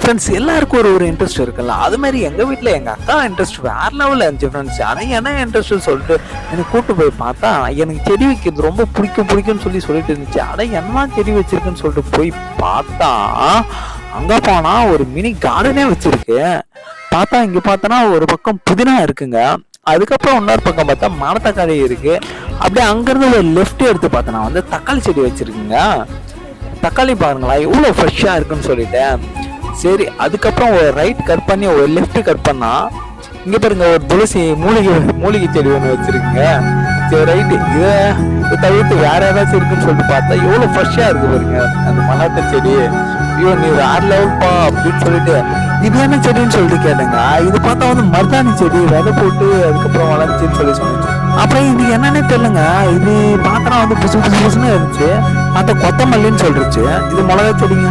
Friends எல்லாருக்கும் ஒரு interest இருக்குல்ல, அது மாதிரி எங்கள் வீட்டில் எங்கள் அக்கா இன்ட்ரெஸ்ட் வேற லெவலில் இருந்துச்சு ஃப்ரெண்ட்ஸ். அதை என்ன இன்ட்ரெஸ்ட்னு சொல்லிட்டு எனக்கு கூப்பிட்டு போய் பார்த்தா எனக்கு செடி வைக்கிறது ரொம்ப பிடிக்கும்னு சொல்லிட்டு இருந்துச்சு. அதை என்ன செடி வச்சிருக்குன்னு சொல்லிட்டு போய் பார்த்தா அங்கே போனால் ஒரு மினி கார்டனே வச்சிருக்கு. பார்த்தா இங்கே பார்த்தோன்னா ஒரு பக்கம் புதினா இருக்குங்க, அதுக்கப்புறம் இன்னொரு பக்கம் பார்த்தா மணத்தக்காளி இருக்கு. அப்படியே அங்கேருந்து ஒரு லெஃப்ட் எடுத்து பார்த்தோன்னா வந்து தக்காளி செடி வச்சிருக்குங்க. தக்காளி பாருங்களா எவ்வளோ ஃப்ரெஷ்ஷாக இருக்குன்னு சொல்லிட்டேன். சரி, அதுக்கப்புறம் ஒரு ரைட் கட் பண்ணி ஒரு லெஃப்ட் கட் பண்ணா இங்கே பாருங்க ஒரு துளசி மூலிகை செடி ஒன்று வச்சிருக்குங்க. சரி ரைட்டு, இதை தவிர்த்து வேற ஏதாச்சும் இருக்குன்னு சொல்லிட்டு பார்த்தா எவ்வளோ ஃப்ரெஷ்ஷாக இருக்கு பாருங்க அந்த மலாட்டை செடி. ஐயோ நீ வேற லெவல்ப்பா அப்படின்னு சொல்லிட்டு இது என்ன செடின்னு சொல்லிட்டு கேட்டேங்க. இது பார்த்தா வந்து மருதாணி செடி விதை போட்டு அதுக்கப்புறம் வளர்ந்துச்சுன்னு சொன்னீங்க. அப்புறம் இது என்னன்னே தெரியலங்க, இது பார்த்தா வந்து புதுசுன்னு இருந்துச்சு. மற்ற கொத்தமல்லின்னு சொல்லிருச்சு. இது மிளகா செடிங்க.